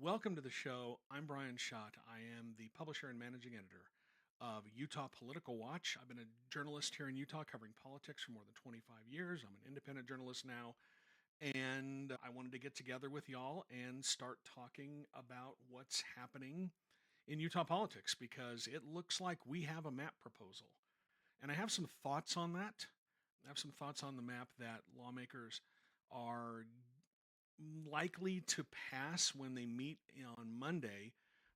Welcome to the show. I'm Brian Schott. I am the publisher and managing editor of Utah Political Watch. I've been a journalist here in Utah covering politics for more than 25 years. I'm an independent journalist now, and I wanted to get together with y'all and start talking about what's happening in Utah politics because it looks like we have a map proposal. And I have some thoughts on that. I have some thoughts on the map that lawmakers are likely to pass when they meet on Monday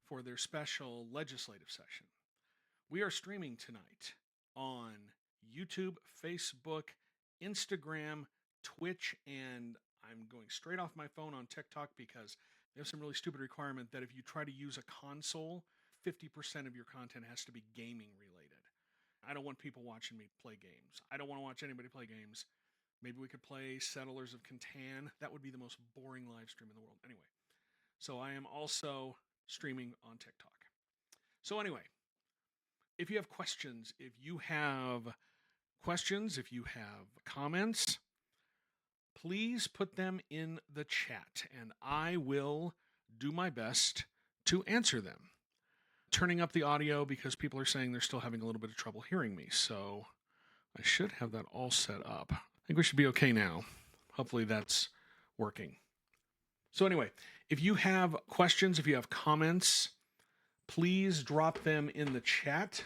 for their special legislative session. We are streaming tonight on YouTube, Facebook, Instagram, Twitch, and I'm going straight off my phone on TikTok because they have some really stupid requirement that if you try to use a console, 50% of your content has to be gaming related. I don't want people watching me play games. I don't want to watch anybody play games. Maybe we could play Settlers of Catan. That would be the most boring live stream in the world. Anyway, so I am also streaming on TikTok. So anyway, if you have questions, if you have comments, please put them in the chat and I will do my best to answer them. Turning up the audio because people are saying they're still having a little bit of trouble hearing me. So I should have that all set up. I think we should be okay now. Hopefully that's working. So anyway, if you have questions, if you have comments, please drop them in the chat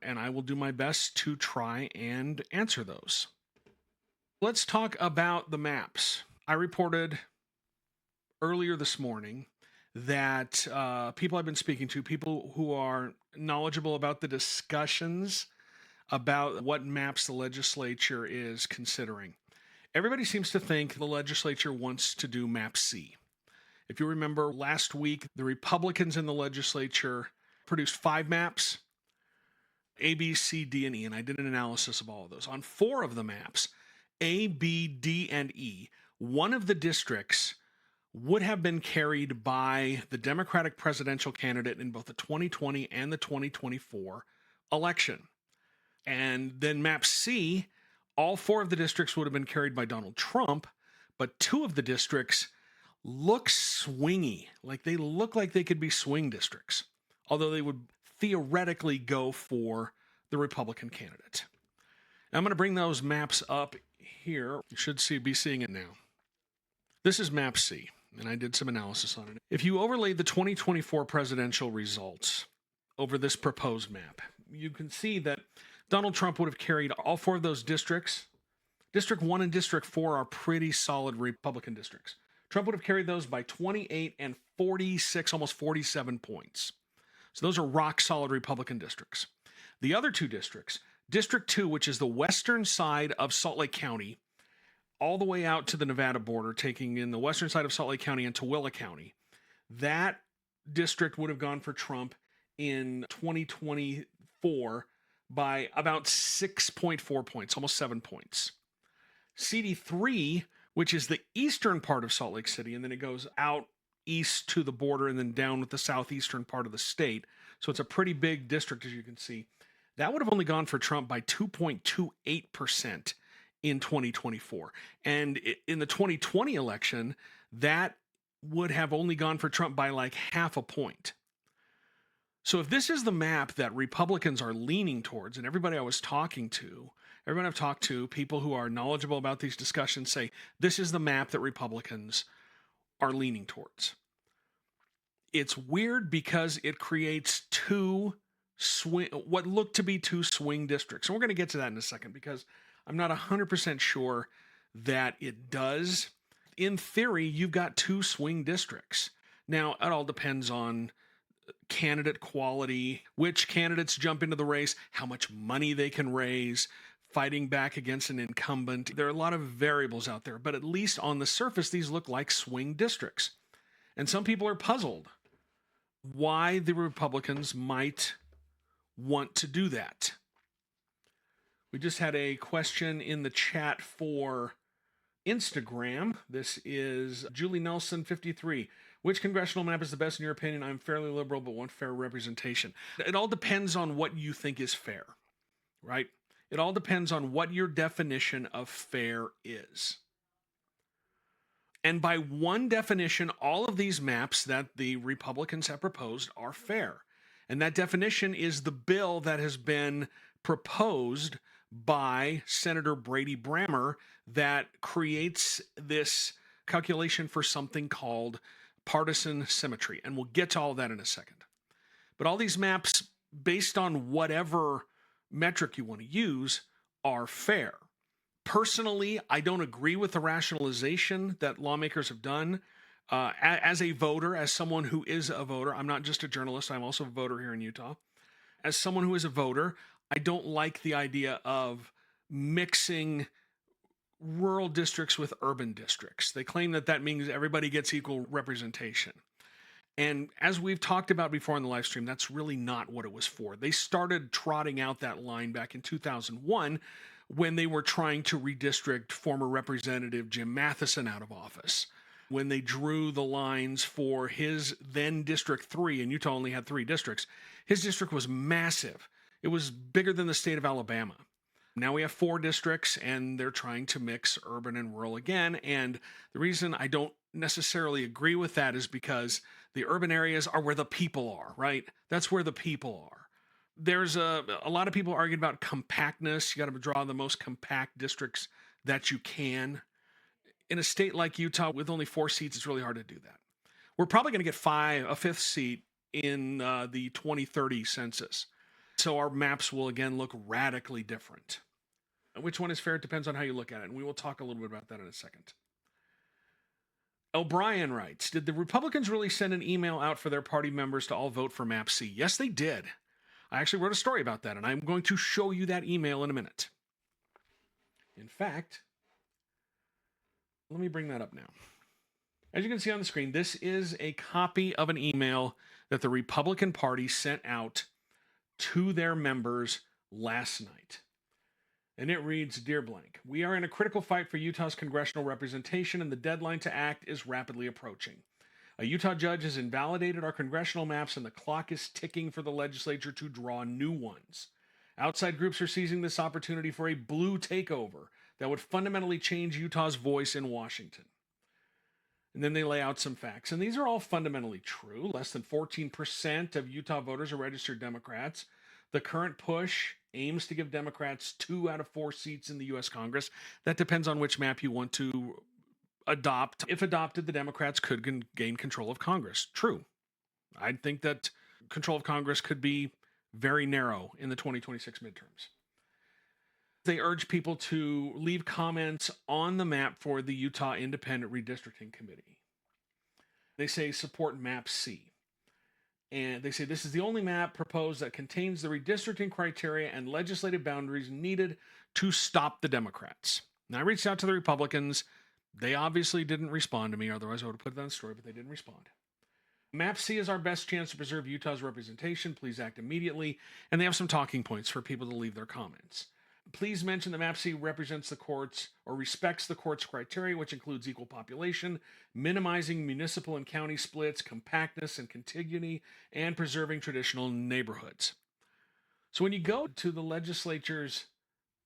and I will do my best to try and answer those. Let's talk about the maps. I reported earlier this morning that people I've been speaking to, people who are knowledgeable about the discussions about what maps the legislature is considering. Everybody seems to think the legislature wants to do map C. If you remember last week, the Republicans in the legislature produced 5 maps, A, B, C, D, and E, and I did an analysis of all of those. On 4 of the maps, A, B, D, and E, one of the districts would have been carried by the Democratic presidential candidate in both the 2020 and the 2024 election. And then map C, all 4 of the districts would have been carried by Donald Trump, but 2 of the districts look swingy, like they look like they could be swing districts, although they would theoretically go for the Republican candidate. Now, I'm going to bring those maps up here. You should be seeing it now. This is map C, and I did some analysis on it. If you overlay the 2024 presidential results over this proposed map, you can see that Donald Trump would have carried all 4 of those districts. District 1 and District 4 are pretty solid Republican districts. Trump would have carried those by 28 and 46, almost 47 points. So those are rock solid Republican districts. The other 2 districts, District 2, which is the western side of Salt Lake County, all the way out to the Nevada border, taking in the western side of Salt Lake County and Tooele County, that district would have gone for Trump in 2024 by about 6.4 points, almost 7 points. CD3, which is the eastern part of Salt Lake City, and then it goes out east to the border and then down with the southeastern part of the state. So it's a pretty big district, as you can see. That would have only gone for Trump by 2.28% in 2024. And in the 2020 election, that would have only gone for Trump by like half a point. So if this is the map that Republicans are leaning towards, and everybody I've talked to, people who are knowledgeable about these discussions say, this is the map that Republicans are leaning towards. It's weird because it creates what look to be 2 swing districts. And we're going to get to that in a second because I'm not 100% sure that it does. In theory, you've got 2 swing districts. Now, it all depends on candidate quality, which candidates jump into the race, how much money they can raise, fighting back against an incumbent. There are a lot of variables out there, but at least on the surface, these look like swing districts. And some people are puzzled why the Republicans might want to do that. We just had a question in the chat for Instagram. This is Julie Nelson 53. Which congressional map is the best in your opinion? I'm fairly liberal, but want fair representation. It all depends on what you think is fair, right? It all depends on what your definition of fair is. And by one definition, all of these maps that the Republicans have proposed are fair. And that definition is the bill that has been proposed by Senator Brady Brammer that creates this calculation for something called partisan symmetry. And we'll get to all of that in a second. But all these maps, based on whatever metric you want to use, are fair. Personally, I don't agree with the rationalization that lawmakers have done. As a voter, as someone who is a voter, I'm not just a journalist, I'm also a voter here in Utah. As someone who is a voter, I don't like the idea of mixing rural districts with urban districts. They claim that that means everybody gets equal representation. And as we've talked about before in the live stream, that's really not what it was for. They started trotting out that line back in 2001 when they were trying to redistrict former Representative Jim Matheson out of office. When they drew the lines for his then District 3, and Utah only had 3 districts, his district was massive. It was bigger than the state of Alabama. Now we have 4 districts, and they're trying to mix urban and rural again. And the reason I don't necessarily agree with that is because the urban areas are where the people are, right? That's where the people are. There's a lot of people arguing about compactness. You got to draw the most compact districts that you can. In a state like Utah with only 4 seats, it's really hard to do that. We're probably going to get a 5th seat in the 2030 census. So our maps will again look radically different. Which one is fair? It depends on how you look at it. And we will talk a little bit about that in a second. O'Brien writes, did the Republicans really send an email out for their party members to all vote for Map C? Yes, they did. I actually wrote a story about that, and I'm going to show you that email in a minute. In fact, let me bring that up now. As you can see on the screen, this is a copy of an email that the Republican Party sent out to their members last night. And it reads, Dear Blank, we are in a critical fight for Utah's congressional representation, and the deadline to act is rapidly approaching. A Utah judge has invalidated our congressional maps, and the clock is ticking for the legislature to draw new ones. Outside groups are seizing this opportunity for a blue takeover that would fundamentally change Utah's voice in Washington. And then they lay out some facts, and these are all fundamentally true. Less than 14% of Utah voters are registered Democrats. The current push aims to give Democrats 2 out of 4 seats in the U.S. Congress. That depends on which map you want to adopt. If adopted, the Democrats could gain control of Congress. True. I think that control of Congress could be very narrow in the 2026 midterms. They urge people to leave comments on the map for the Utah Independent Redistricting Committee. They say support Map C. And they say this is the only map proposed that contains the redistricting criteria and legislative boundaries needed to stop the Democrats. Now, I reached out to the Republicans. They obviously didn't respond to me, otherwise I would have put that in the story, but they didn't respond. Map C is our best chance to preserve Utah's representation. Please act immediately. And they have some talking points for people to leave their comments. Please mention that Map C represents the courts or respects the court's criteria, which includes equal population, minimizing municipal and county splits, compactness and contiguity, and preserving traditional neighborhoods. So when you go to the legislature's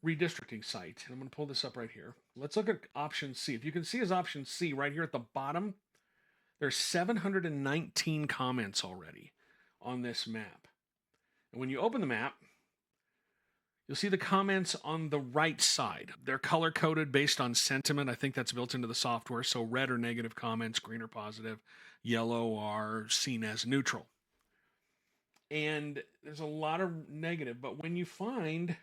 redistricting site, and I'm going to pull this up right here. Let's look at option C. If you can see as option C right here at the bottom, there's 719 comments already on this map. And when you open the map, you'll see the comments on the right side. They're color-coded based on sentiment. I think that's built into the software. So red are negative comments, green are positive, yellow are seen as neutral. And there's a lot of negative, but when you find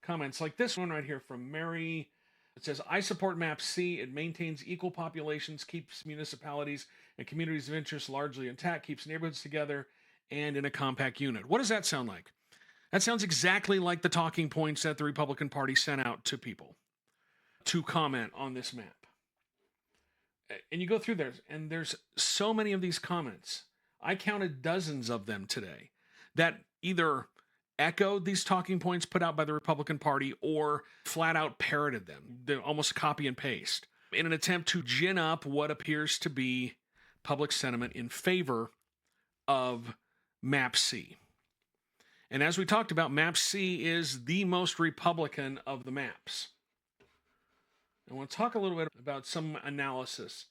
comments like this one right here from Mary, it says, I support Map C. It maintains equal populations, keeps municipalities and communities of interest largely intact, keeps neighborhoods together, and in a compact unit. What does that sound like? That sounds exactly like the talking points that the Republican Party sent out to people to comment on this map. And you go through there, and there's so many of these comments. I counted dozens of them today that either echoed these talking points put out by the Republican Party or flat out parroted them. They're almost copy and paste in an attempt to gin up what appears to be public sentiment in favor of Map C. And as we talked about, Map C is the most Republican of the maps. I want to talk a little bit about some analysis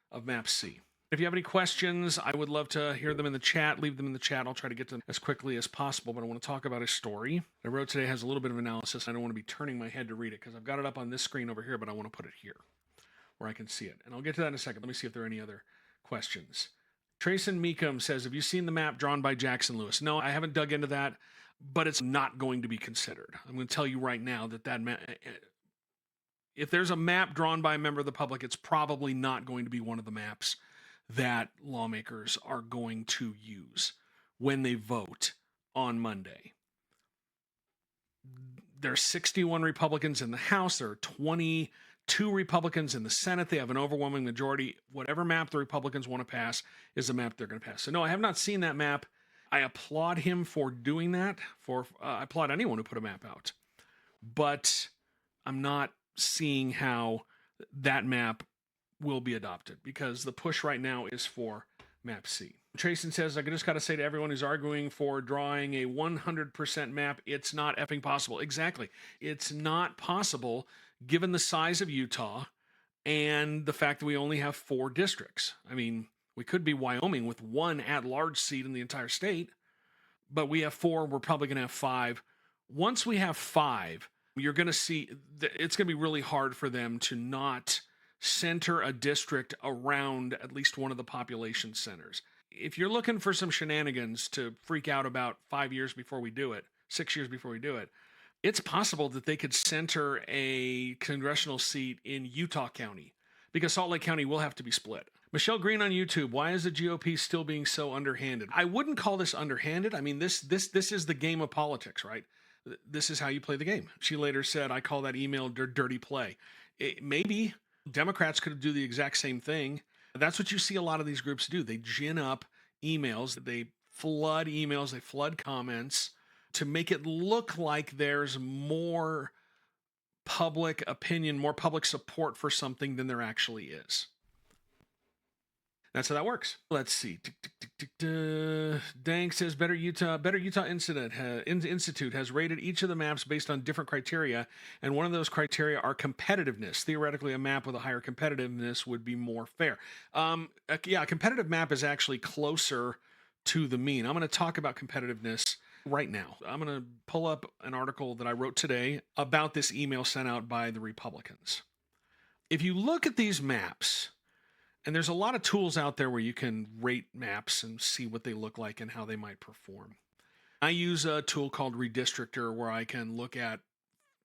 of Map C. If you have any questions, I would love to hear them in the chat. Leave them in the chat. I'll try to get to them as quickly as possible, but I want to talk about a story I wrote today. Has a little bit of analysis. I don't want to be turning my head to read it because I've got it up on this screen over here, but I want to put it here where I can see it. And I'll get to that in a second. Let me see if there are any other questions. Trayson Meekum says, have you seen the map drawn by Jackson Lewis? No, I haven't dug into that, but it's not going to be considered. I'm going to tell you right now that map, if there's a map drawn by a member of the public, it's probably not going to be one of the maps that lawmakers are going to use when they vote on Monday. There are 61 Republicans in the House. There are 22 Republicans in the Senate. They have an overwhelming majority. Whatever map the Republicans want to pass is the map they're going to pass. So no, I have not seen that map. I applaud him for doing that. I applaud anyone who put a map out. But I'm not seeing how that map will be adopted because the push right now is for Map C. Trayson says, I just got to say to everyone who's arguing for drawing a 100% map, it's not effing possible. Exactly. It's not possible given the size of Utah and the fact that we only have 4 districts. I mean, we could be Wyoming with 1 at-large seat in the entire state, but we have 4. We're probably going to have 5. Once we have 5, you're going to see it's going to be really hard for them to not center a district around at least one of the population centers. If you're looking for some shenanigans to freak out about 5 years before we do it, 6 years before we do it, it's possible that they could center a congressional seat in Utah County because Salt Lake County will have to be split. Michelle Green on YouTube, why is the GOP still being so underhanded? I wouldn't call this underhanded. I mean, this is the game of politics, right? This is how you play the game. She later said, I call that email dirty play. Maybe Democrats could do the exact same thing. That's what you see a lot of these groups do. They gin up emails, they flood emails, they flood comments to make it look like there's more public opinion, more public support for something than there actually is. That's how that works. Let's see. Dank says Better Utah Institute has rated each of the maps based on different criteria, and one of those criteria are competitiveness. Theoretically, a map with a higher competitiveness would be more fair. A competitive map is actually closer to the mean. I'm going to talk about competitiveness right now. I'm going to pull up an article that I wrote today about this email sent out by the Republicans. If you look at these maps, and there's a lot of tools out there where you can rate maps and see what they look like and how they might perform. I use a tool called Redistrictor where I can look at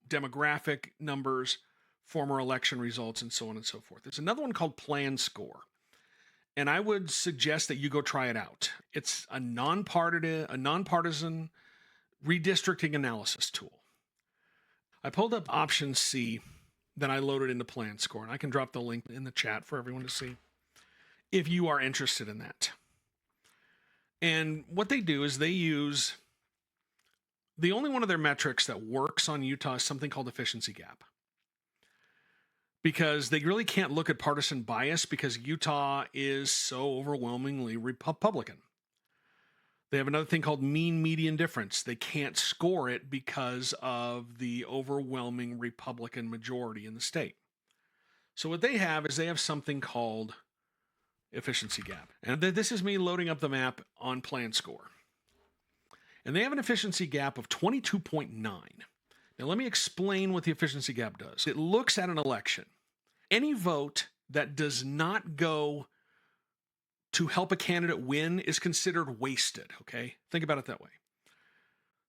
demographic numbers, former election results, and so on and so forth. There's another one called Plan Score, and I would suggest that you go try it out. It's a nonpartisan redistricting analysis tool. I pulled up option C that I loaded into Plan Score, and I can drop the link in the chat for everyone to see if you are interested in that. And what they do is they use the only one of their metrics that works on Utah is something called efficiency gap. Because they really can't look at partisan bias because Utah is so overwhelmingly Republican. They have another thing called mean median difference. They can't score it because of the overwhelming Republican majority in the state. So what they have is they have something called efficiency gap. And this is me loading up the map on Plan Score. And they have an efficiency gap of 22.9. Now let me explain what the efficiency gap does. It looks at an election. Any vote that does not go to help a candidate win is considered wasted, okay? Think about it that way.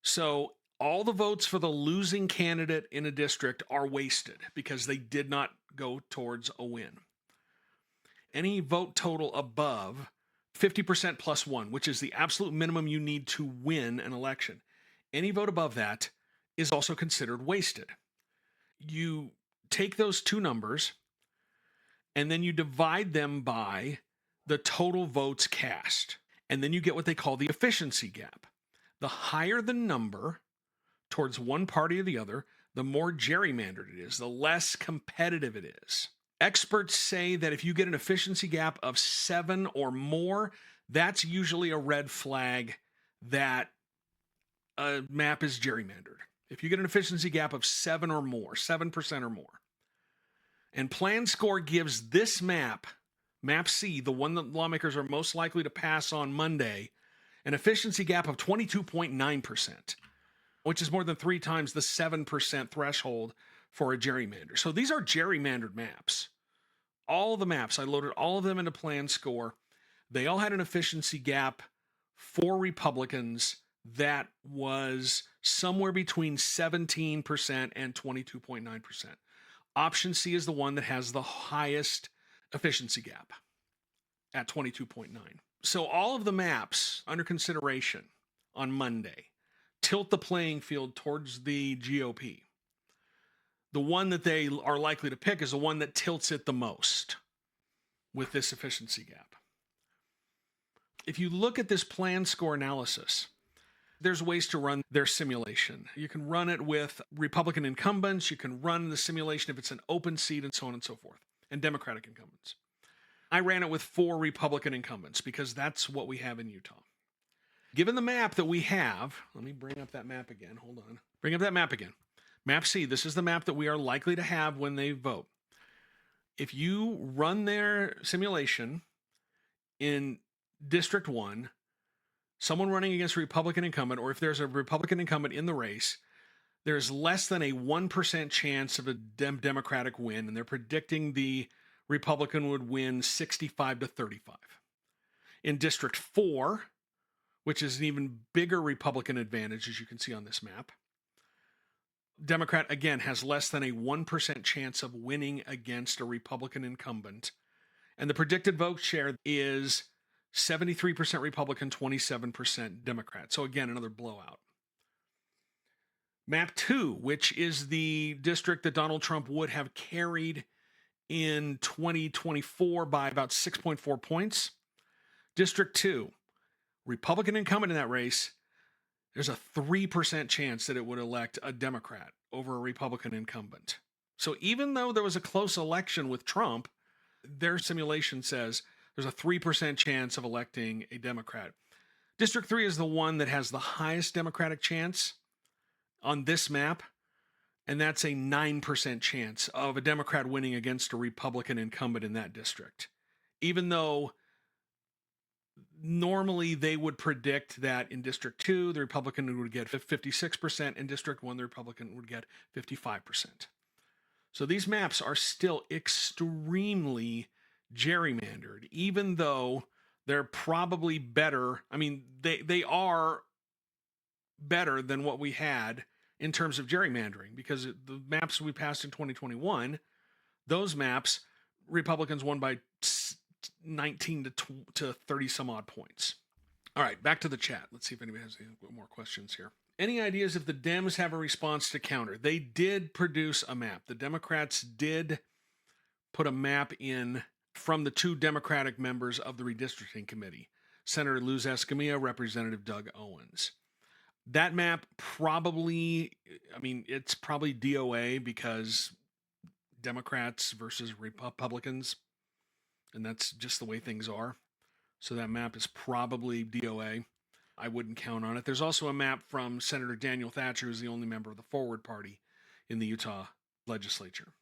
So all the votes for the losing candidate in a district are wasted because they did not go towards a win. Any vote total above 50% plus 1, which is the absolute minimum you need to win an election, any vote above that is also considered wasted. You take those two numbers and then you divide them by the total votes cast. And then you get what they call the efficiency gap. The higher the number towards one party or the other, the more gerrymandered it is, the less competitive it is. Experts say that if you get an efficiency gap of 7 or more, that's usually a red flag that a map is gerrymandered. If you get an efficiency gap of 7 or more, 7% or more, And Plan Score gives this map, Map C, the one that lawmakers are most likely to pass on Monday, an efficiency gap of 22.9%, which is more than 3 times the 7% threshold for a gerrymander. So these are gerrymandered maps. All the maps, I loaded all of them into Plan Score. They all had an efficiency gap for Republicans that was somewhere between 17% and 22.9%. Option C is the one that has the highest efficiency gap at 22.9. So all of the maps under consideration on Monday tilt the playing field towards the GOP. The one that they are likely to pick is the one that tilts it the most with this efficiency gap. If you look at this Plan Score analysis, there's ways to run their simulation. You can run it with Republican incumbents. You can run the simulation if it's an open seat and so on and so forth, and Democratic incumbents. I ran it with 4 Republican incumbents because that's what we have in Utah. Given the map that we have, let me bring up that map again. Hold on. Bring up that map again. Map C, this is the map that we are likely to have when they vote. If you run their simulation in District 1, someone running against a Republican incumbent, or if there's a Republican incumbent in the race, there's less than a 1% chance of a Democratic win, and they're predicting the Republican would win 65 to 35. In District 4, which is an even bigger Republican advantage, as you can see on this map, Democrat, again, has less than a 1% chance of winning against a Republican incumbent. And the predicted vote share is 73% Republican, 27% Democrat. So again, another blowout. Map 2, which is the district that Donald Trump would have carried in 2024 by about 6.4 points. District 2, Republican incumbent in that race, there's a 3% chance that it would elect a Democrat over a Republican incumbent. So even though there was a close election with Trump, their simulation says there's a 3% chance of electing a Democrat. District 3 is the one that has the highest Democratic chance on this map, and that's a 9% chance of a Democrat winning against a Republican incumbent in that district. Even though normally they would predict that in District 2, the Republican would get 56%, in District 1, the Republican would get 55%. So these maps are still extremely gerrymandered, even though they're probably better. I mean, they are better than what we had in terms of gerrymandering, because the maps we passed in 2021, those maps, Republicans won by 19 to 30 some odd points. All right, back to the chat. Let's see if anybody has any more questions here. Any ideas if the Dems have a response to counter? They did produce a map. The Democrats did put a map in from the 2 Democratic members of the redistricting committee, Senator Luz Escamilla, Representative Doug Owens. That map probably, it's probably DOA because Democrats versus Republicans, and that's just the way things are. So that map is probably DOA. I wouldn't count on it. There's also a map from Senator Daniel Thatcher, who's the only member of the Forward Party in the Utah Legislature.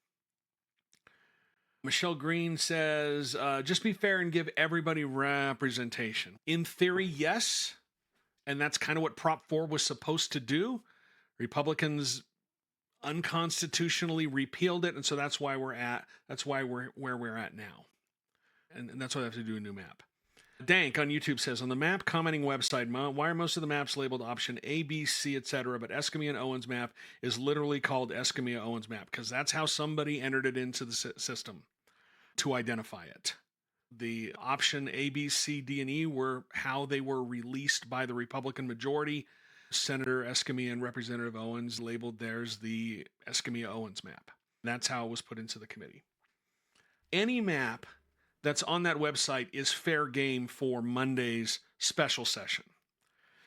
Michelle Green says, just be fair and give everybody representation. In theory, yes. And that's kind of what Prop 4 was supposed to do. Republicans unconstitutionally repealed it, and so that's why we're where we're at now. And that's why they have to do a new map. Dank on YouTube says, on the map commenting website, why are most of the maps labeled option A, B, C, etc., but Escamilla and Owens map is literally called Escamilla Owens map, because that's how somebody entered it into the system to identify it. The option A, B, C, D, and E were how they were released by the Republican majority. Senator Escamilla and Representative Owens labeled theirs the Escamilla Owens map. That's how it was put into the committee. Any map that's on that website is fair game for Monday's special session.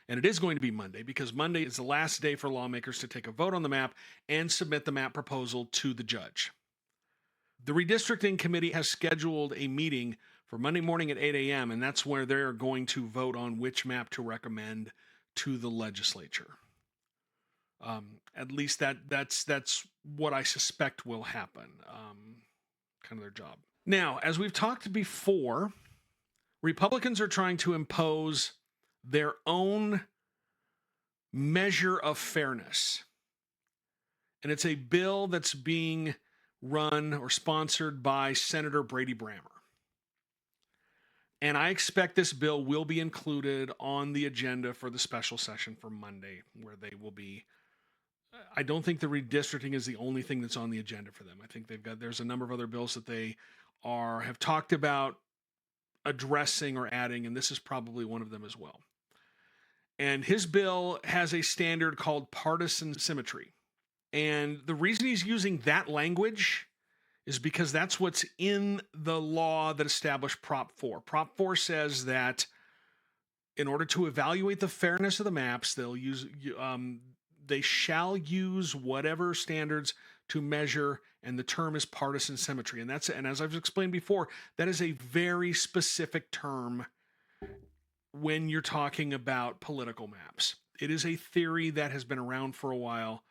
And it is going to be Monday, because Monday is the last day for lawmakers to take a vote on the map and submit the map proposal to the judge. The redistricting committee has scheduled a meeting for Monday morning at 8 a.m., and that's where they're going to vote on which map to recommend to the legislature. At least that's what I suspect will happen. kind of their job. Now, as we've talked before, Republicans are trying to impose their own measure of fairness. And it's a bill that's being run or sponsored by Senator Brady Brammer. And I expect this bill will be included on the agenda for the special session for Monday, where they will be. I don't think the redistricting is the only thing that's on the agenda for them. I think there's a number of other bills that they have talked about addressing or adding, and this is probably one of them as well. And his bill has a standard called partisan symmetry. And the reason he's using that language is because that's what's in the law that established Prop 4. Prop 4 says that in order to evaluate the fairness of the maps, they shall use whatever standards to measure, and the term is partisan symmetry. And as I've explained before, that is a very specific term when you're talking about political maps. It is a theory that has been around for a while.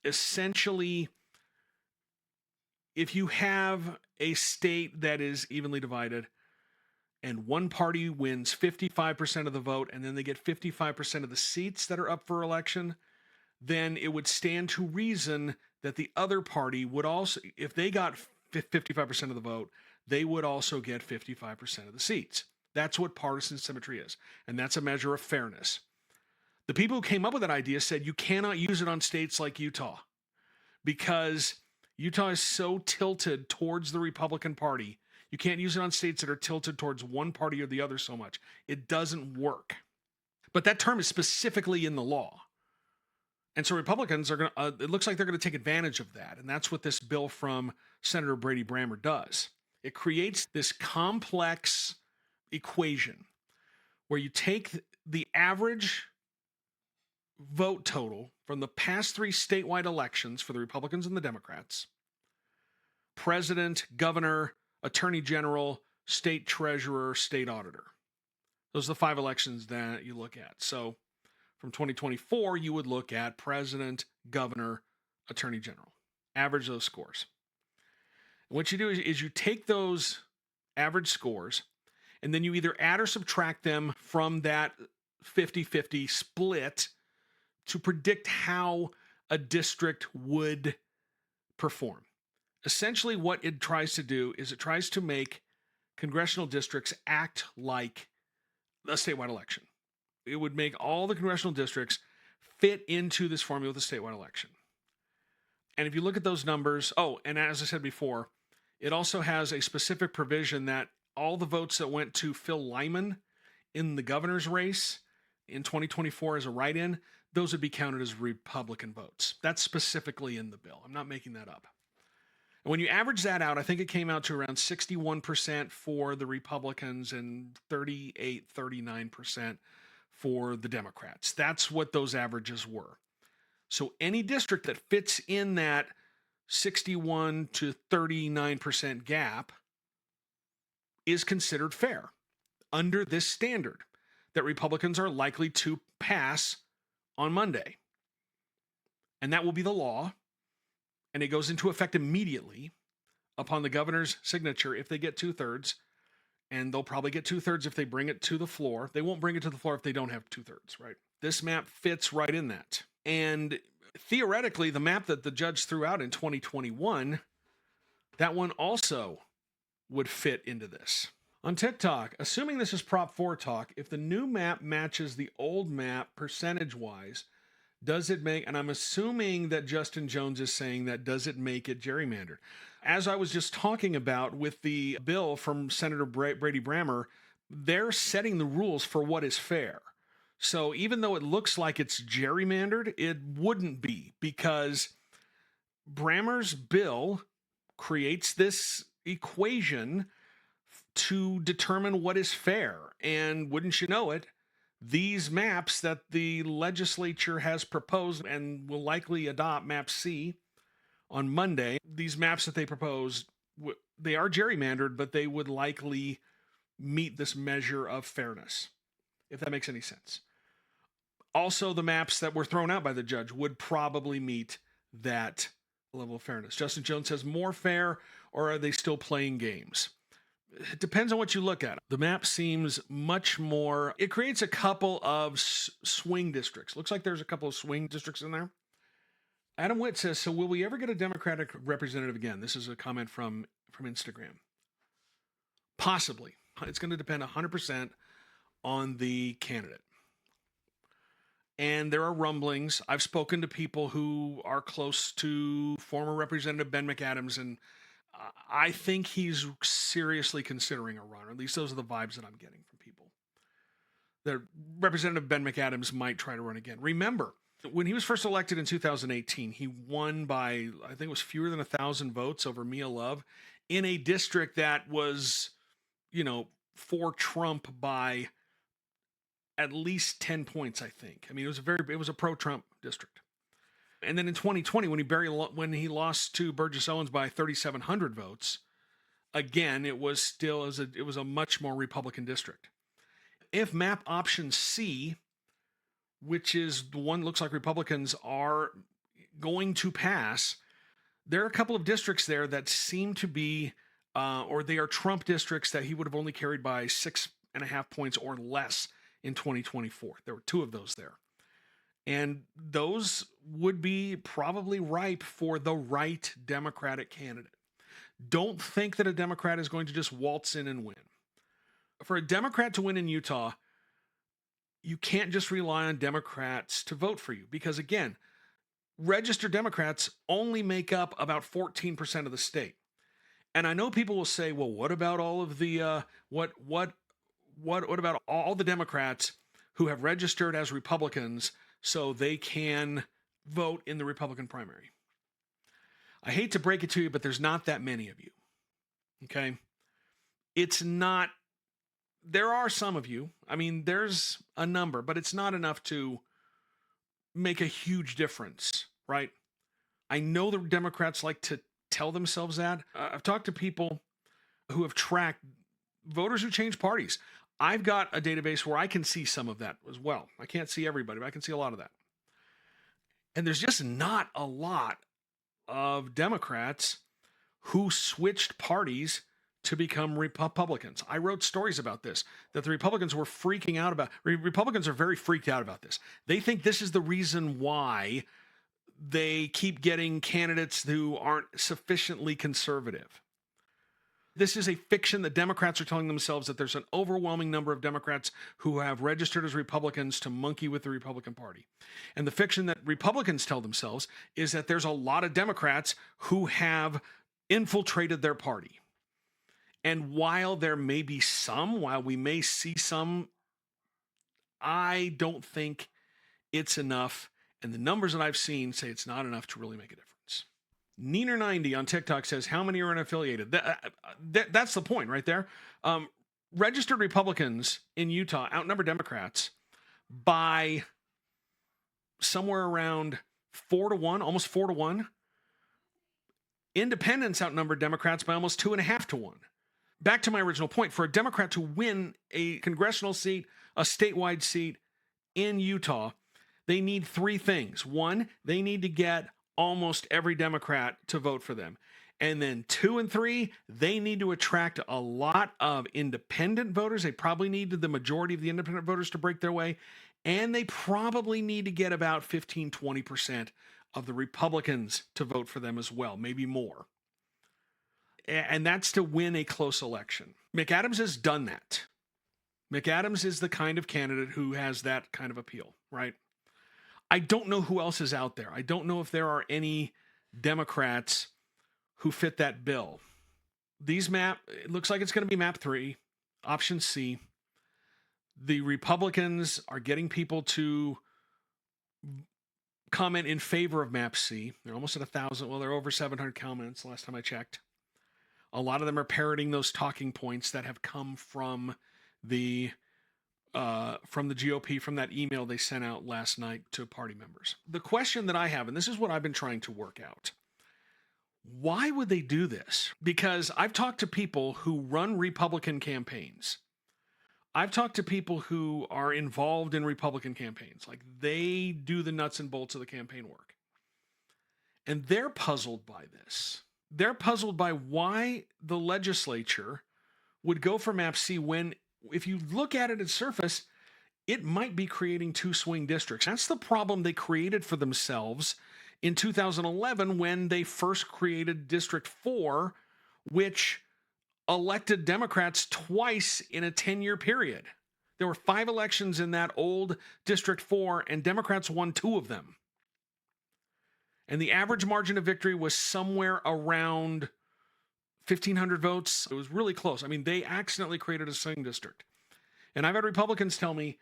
Essentially, if you have a state that is evenly divided and one party wins 55% of the vote and then they get 55% of the seats that are up for election, then it would stand to reason that the other party would also, if they got 55% of the vote, they would also get 55% of the seats. That's what partisan symmetry is, and that's a measure of fairness. The people who came up with that idea said you cannot use it on states like Utah because Utah is so tilted towards the Republican Party. You can't use it on states that are tilted towards one party or the other so much. It doesn't work. But that term is specifically in the law. And so Republicans are going to, it looks like they're going to take advantage of that. And that's what this bill from Senator Brady Brammer does. It creates this complex equation where you take the average vote total from the past 3 statewide elections for the Republicans and the Democrats, president, governor, attorney general, state treasurer, state auditor. Those are the 5 elections that you look at. So from 2024, you would look at president, governor, attorney general. Average those scores. And what you do is you take those average scores and then you either add or subtract them from that 50-50 split to predict how a district would perform. Essentially, what it tries to do is it tries to make congressional districts act like a statewide election. It would make all the congressional districts fit into this formula with a statewide election. And if you look at those numbers, and as I said before, it also has a specific provision that all the votes that went to Phil Lyman in the governor's race in 2024 as a write-in, those would be counted as Republican votes. That's specifically in the bill. I'm not making that up. And when you average that out, I think it came out to around 61% for the Republicans and 39% for the Democrats. That's what those averages were. So any district that fits in that 61 to 39% gap is considered fair under this standard that Republicans are likely to pass on Monday. And that will be the law. And it goes into effect immediately upon the governor's signature if they get 2/3. And they'll probably get 2/3 if they bring it to the floor. They won't bring it to the floor if they don't have 2/3, right? This map fits right in that. And theoretically, the map that the judge threw out in 2021, that one also would fit into this. On TikTok, assuming this is Prop 4 talk, if the new map matches the old map percentage-wise, does it make, and I'm assuming that Justin Jones is saying that, does it make it gerrymandered? As I was just talking about with the bill from Senator Brady Brammer, they're setting the rules for what is fair. So even though it looks like it's gerrymandered, it wouldn't be, because Brammer's bill creates this equation to determine what is fair. And wouldn't you know it, these maps that the legislature has proposed and will likely adopt, map C, on Monday, these maps that they proposed, they are gerrymandered, but they would likely meet this measure of fairness, if that makes any sense. Also, the maps that were thrown out by the judge would probably meet that level of fairness. Justin Jones says more fair or are they still playing games? It depends on what you look at. The map seems much more, it creates a couple of swing districts. Looks like there's a couple of swing districts in there. Adam Witt says, so will we ever get a Democratic representative again? This is a comment from Instagram. Possibly. It's going to depend 100% on the candidate. And there are rumblings. I've spoken to people who are close to former Representative Ben McAdams, and I think he's seriously considering a run. Or at least those are the vibes that I'm getting from people. That Representative Ben McAdams might try to run again. Remember, when he was first elected in 2018, he won by, I think it was fewer than 1,000 votes over Mia Love in a district that was, for Trump by at least 10 points, I think. I mean, it was a pro-Trump district. And then in 2020, when he lost to Burgess Owens by 3,700 votes, again, it was a much more Republican district. If map option C, which is the one looks like Republicans are going to pass, there are a couple of districts there that seem to be, or they are Trump districts that he would have only carried by 6.5 points or less in 2024. There were 2 of those there. And those would be probably ripe for the right Democratic candidate. Don't think that a Democrat is going to just waltz in and win. For a Democrat to win in Utah, you can't just rely on Democrats to vote for you. Because again, registered Democrats only make up about 14% of the state. And I know people will say, well, what about all of the, what about all the Democrats who have registered as Republicans so they can vote in the Republican primary? I hate to break it to you, but there's not that many of you. Okay? It's not, there are some of you. I mean, there's a number, but it's not enough to make a huge difference, right? I know the Democrats like to tell themselves that. I've talked to people who have tracked voters who change parties. I've got a database where I can see some of that as well. I can't see everybody, but I can see a lot of that. And there's just not a lot of Democrats who switched parties to become Republicans. I wrote stories about this, that the Republicans were freaking out about. Republicans are very freaked out about this. They think this is the reason why they keep getting candidates who aren't sufficiently conservative. This is a fiction that Democrats are telling themselves, that there's an overwhelming number of Democrats who have registered as Republicans to monkey with the Republican Party. And the fiction that Republicans tell themselves is that there's a lot of Democrats who have infiltrated their party. And while there may be some, while we may see some, I don't think it's enough. And the numbers that I've seen say it's not enough to really make a difference. Neener90 on TikTok says, how many are unaffiliated? That's the point right there. Registered Republicans in Utah outnumber Democrats by somewhere around 4-1, almost 4-1. Independents outnumber Democrats by almost 2.5-1. Back to my original point, for a Democrat to win a congressional seat, a statewide seat in Utah, they need 3 things. 1, they need to get almost every Democrat to vote for them. And then 2 and 3, they need to attract a lot of independent voters. They probably need the majority of the independent voters to break their way. And they probably need to get about 15-20% of the Republicans to vote for them as well, maybe more. And that's to win a close election. McAdams has done that. McAdams is the kind of candidate who has that kind of appeal, right? I don't know who else is out there. I don't know if there are any Democrats who fit that bill. It looks like it's going to be map 3, option C. The Republicans are getting people to comment in favor of map C. They're almost at 1,000. Well, they're over 700 comments last time I checked. A lot of them are parroting those talking points that have come from the GOP, from that email they sent out last night to party members. The question that I have, and this is what I've been trying to work out, why would they do this? Because I've talked to people who run Republican campaigns. I've talked to people who are involved in Republican campaigns. Like, they do the nuts and bolts of the campaign work. And they're puzzled by this. they're puzzled by why the legislature would go for map C when, if you look at it at surface, it might be creating two swing districts. That's the problem they created for themselves in 2011 when they first created District 4, which elected Democrats twice in a 10-year period. There were 5 elections in that old District 4, and Democrats won 2 of them. And the average margin of victory was somewhere around 1,500 votes. It was really close. I mean, they accidentally created a swing district. And I've had Republicans tell me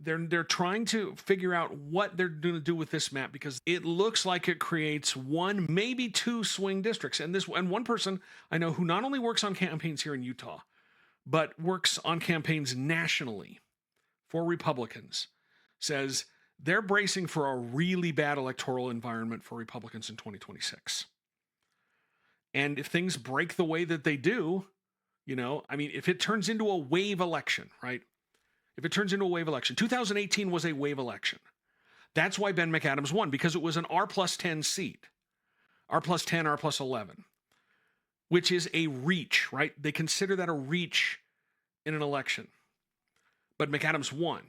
they're trying to figure out what they're going to do with this map because it looks like it creates 1, maybe 2 swing districts. And one person I know who not only works on campaigns here in Utah, but works on campaigns nationally for Republicans, says they're bracing for a really bad electoral environment for Republicans in 2026. And if things break the way that they do, if it turns into a wave election, right? If it turns into a wave election, 2018 was a wave election. That's why Ben McAdams won, because it was an R+10 seat, R+10, R+11, which is a reach, right? They consider that a reach in an election. But McAdams won.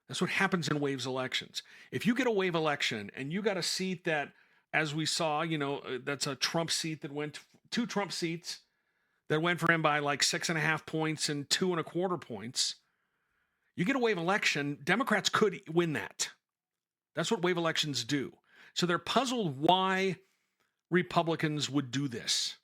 That's what happens in waves elections. If you get a wave election and you got a seat that, as we saw, that's a Trump seat that went, 2 Trump seats that went for him by like 6.5 points and 2.25 points. You get a wave election, Democrats could win that. That's what wave elections do. So they're puzzled why Republicans would do this.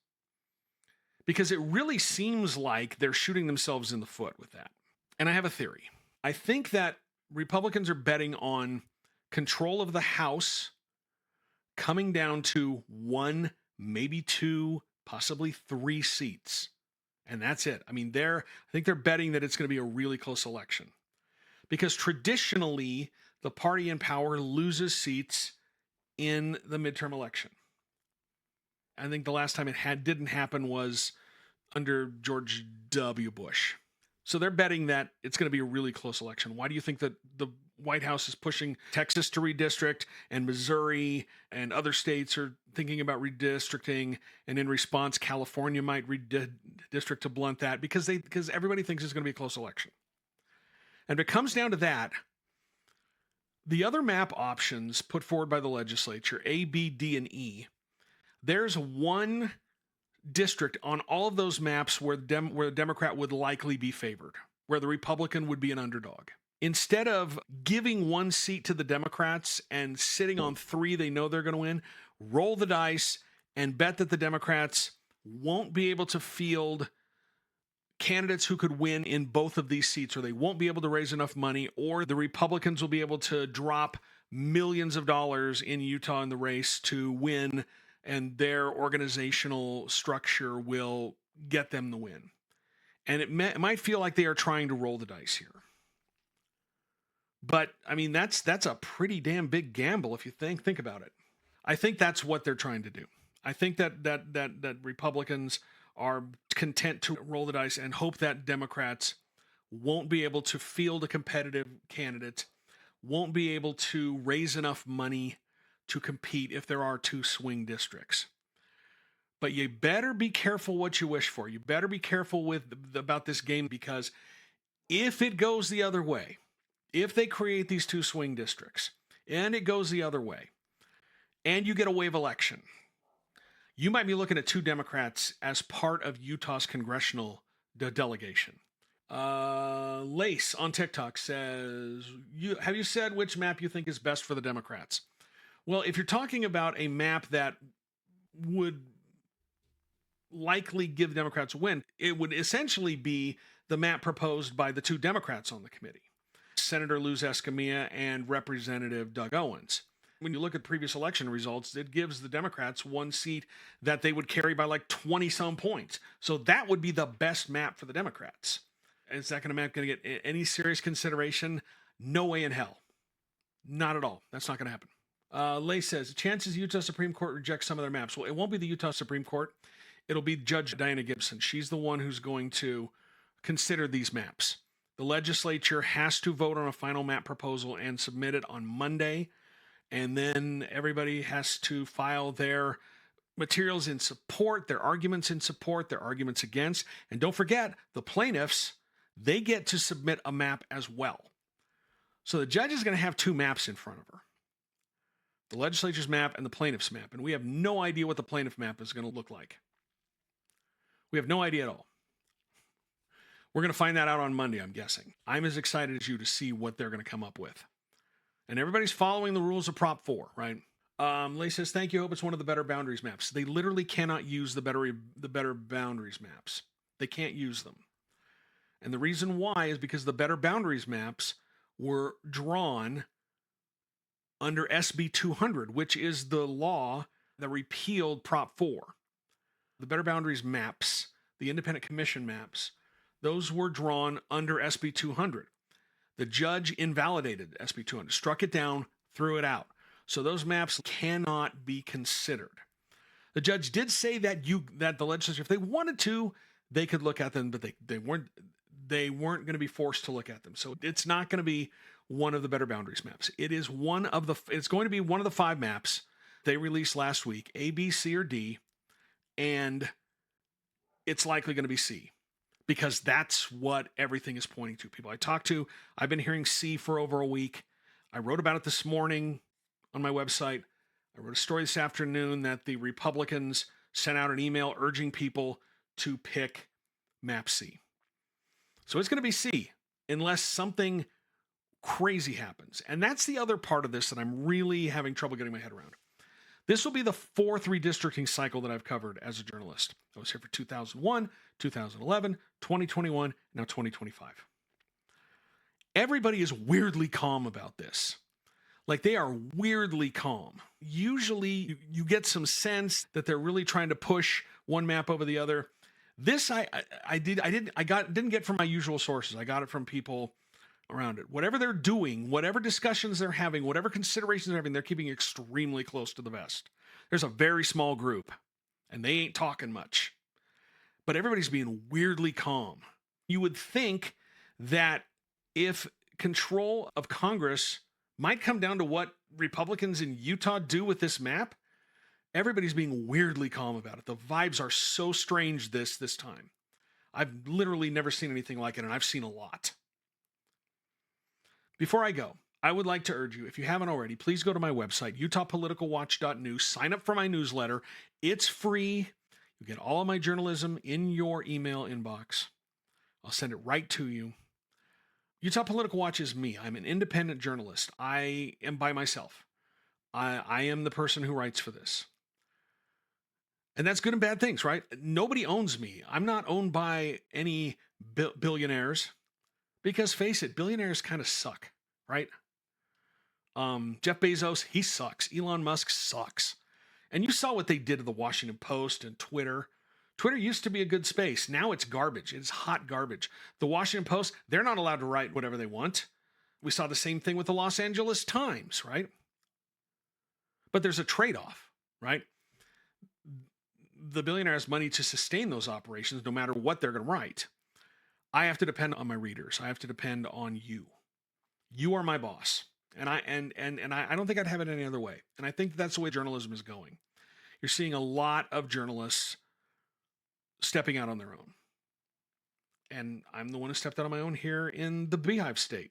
Because it really seems like they're shooting themselves in the foot with that. And I have a theory. I think that Republicans are betting on control of the House coming down to 1, maybe 2, possibly 3 seats. And that's it. I mean, I think they're betting that it's going to be a really close election. Because traditionally, the party in power loses seats in the midterm election. I think the last time it didn't happen was under George W. Bush. So they're betting that it's going to be a really close election. Why do you think that the White House is pushing Texas to redistrict and Missouri and other states are thinking about redistricting, and in response, California might redistrict to blunt that because everybody thinks it's going to be a close election. And if it comes down to that, the other map options put forward by the legislature, A, B, D, and E, there's 1 district on all of those maps where the Democrat would likely be favored, where the Republican would be an underdog. Instead of giving 1 seat to the Democrats and sitting on 3 they know they're going to win, roll the dice and bet that the Democrats won't be able to field candidates who could win in both of these seats, or they won't be able to raise enough money, or the Republicans will be able to drop millions of dollars in Utah in the race to win, and their organizational structure will get them the win. And it might feel like they are trying to roll the dice here. But, I mean, that's a pretty damn big gamble if you think about it. I think that's what they're trying to do. I think that Republicans are content to roll the dice and hope that Democrats won't be able to field a competitive candidate, won't be able to raise enough money to compete if there are 2 swing districts. But you better be careful what you wish for. You better be careful about this game, because if it goes the other way, if they create these 2 swing districts and it goes the other way and you get a wave election, you might be looking at 2 Democrats as part of Utah's congressional delegation. Lace on TikTok says, have you said which map you think is best for the Democrats? Well, if you're talking about a map that would likely give the Democrats a win, it would essentially be the map proposed by the 2 Democrats on the committee, Senator Luz Escamilla and Representative Doug Owens. When you look at previous election results, it gives the Democrats 1 seat that they would carry by like 20-some points. So that would be the best map for the Democrats. Is that map going to get any serious consideration? No way in hell. Not at all. That's not going to happen. Lay says, chances Utah Supreme Court rejects some of their maps. Well, it won't be the Utah Supreme Court. It'll be Judge Diana Gibson. She's the one who's going to consider these maps. The legislature has to vote on a final map proposal and submit it on Monday. And then everybody has to file their materials in support, their arguments in support, their arguments against. And don't forget, the plaintiffs, they get to submit a map as well. So the judge is going to have two maps in front of her. The legislature's map and the plaintiff's map. And we have no idea what the plaintiff map is going to look like. We have no idea at all. We're going to find that out on Monday, I'm guessing. I'm as excited as you to see what they're going to come up with. And everybody's following the rules of Prop 4, right? Lay says, thank you. Hope it's one of the better boundaries maps. They literally cannot use the better boundaries maps. They can't use them. And the reason why is because the better boundaries maps were drawn under SB 200, which is the law that repealed Prop 4. The better boundaries maps, the independent commission maps, those were drawn under SB 200. The judge invalidated SB 200, struck it down, threw it out. So those maps cannot be considered. The judge did say that the legislature, if they wanted to, they could look at them, but they weren't going to be forced to look at them. So it's not going to be one of the better boundaries maps. It's going to be one of the 5 maps they released last week, A, B, C, or D, and it's likely going to be C, because that's what everything is pointing to. People I talked to, I've been hearing C for over a week. I wrote about it this morning on my website. I wrote a story this afternoon that the Republicans sent out an email urging people to pick map C. So it's going to be C unless something crazy happens. And that's the other part of this that I'm really having trouble getting my head around. This will be the 4th redistricting cycle that I've covered as a journalist. I was here for 2001, 2011, 2021, now 2025. Everybody is weirdly calm about this. Like, they are weirdly calm. Usually you get some sense that they're really trying to push one map over the other. This I didn't get from my usual sources. I got it from people around it. Whatever they're doing, whatever discussions they're having, whatever considerations they're having, they're keeping extremely close to the vest. There's a very small group, and they ain't talking much. But everybody's being weirdly calm. You would think that if control of Congress might come down to what Republicans in Utah do with this map, everybody's being weirdly calm about it. The vibes are so strange this time. I've literally never seen anything like it, and I've seen a lot. Before I go, I would like to urge you, if you haven't already, please go to my website, utahpoliticalwatch.news, sign up for my newsletter. It's free. You get all of my journalism in your email inbox. I'll send it right to you. Utah Political Watch is me. I'm an independent journalist. I am by myself. I am the person who writes for this. And that's good and bad things, right? Nobody owns me. I'm not owned by any billionaires. Because face it, billionaires kind of suck, right? Jeff Bezos, he sucks. Elon Musk sucks. And you saw what they did to the Washington Post and Twitter. Twitter used to be a good space. Now it's garbage. It's hot garbage. The Washington Post, they're not allowed to write whatever they want. We saw the same thing with the Los Angeles Times, right? But there's a trade-off, right? The billionaire has money to sustain those operations no matter what they're going to write. I have to depend on my readers. I have to depend on you. You are my boss. And I don't think I'd have it any other way. And I think that's the way journalism is going. You're seeing a lot of journalists stepping out on their own. And I'm the one who stepped out on my own here in the Beehive State.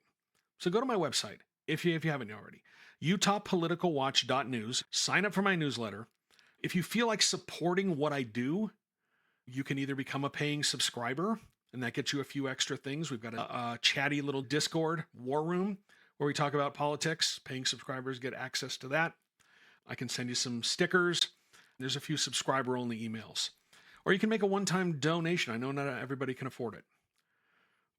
So go to my website if you haven't already. utahpoliticalwatch.news. Sign up for my newsletter. If you feel like supporting what I do, you can either become a paying subscriber, and that gets you a few extra things. We've got a chatty little Discord war room where we talk about politics. Paying subscribers get access to that. I can send you some stickers. There's a few subscriber-only emails. Or you can make a one-time donation. I know not everybody can afford it.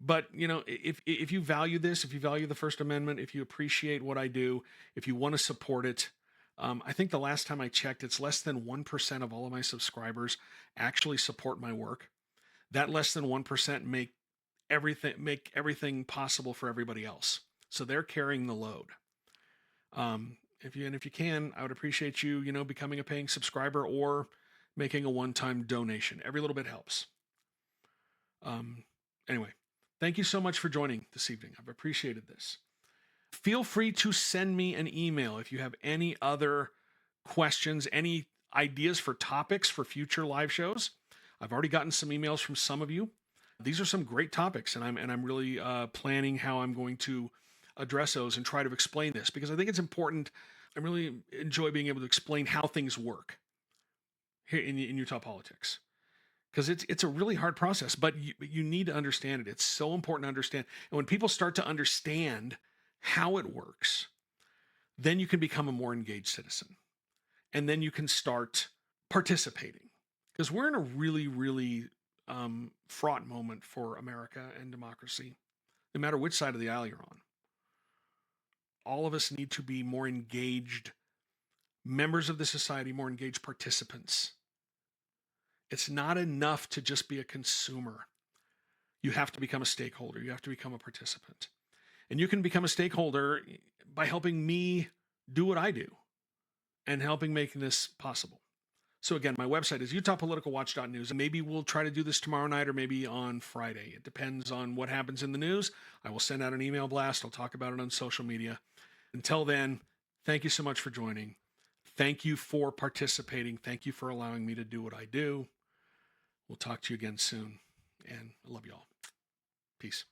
But, you know, if you value this, if you value the First Amendment, if you appreciate what I do, if you want to support it, I think the last time I checked, it's less than 1% of all of my subscribers actually support my work. That less than 1% make everything possible for everybody else. So they're carrying the load. If you can, I would appreciate you, becoming a paying subscriber or making a one-time donation. Every little bit helps. Anyway, thank you so much for joining this evening. I've appreciated this. Feel free to send me an email if you have any other questions, any ideas for topics for future live shows. I've already gotten some emails from some of you. These are some great topics, and I'm really planning how I'm going to address those and try to explain this, because I think it's important. I really enjoy being able to explain how things work here in Utah politics, because it's a really hard process, but you need to understand it. It's so important to understand. And when people start to understand how it works, then you can become a more engaged citizen. And then you can start participating, because we're in a really, really fraught moment for America and democracy, no matter which side of the aisle you're on. All of us need to be more engaged members of the society, more engaged participants. It's not enough to just be a consumer. You have to become a stakeholder. You have to become a participant. And you can become a stakeholder by helping me do what I do and helping making this possible. So again, my website is utahpoliticalwatch.news. Maybe we'll try to do this tomorrow night or maybe on Friday. It depends on what happens in the news. I will send out an email blast. I'll talk about it on social media. Until then, thank you so much for joining. Thank you for participating. Thank you for allowing me to do what I do. We'll talk to you again soon. And I love you all. Peace.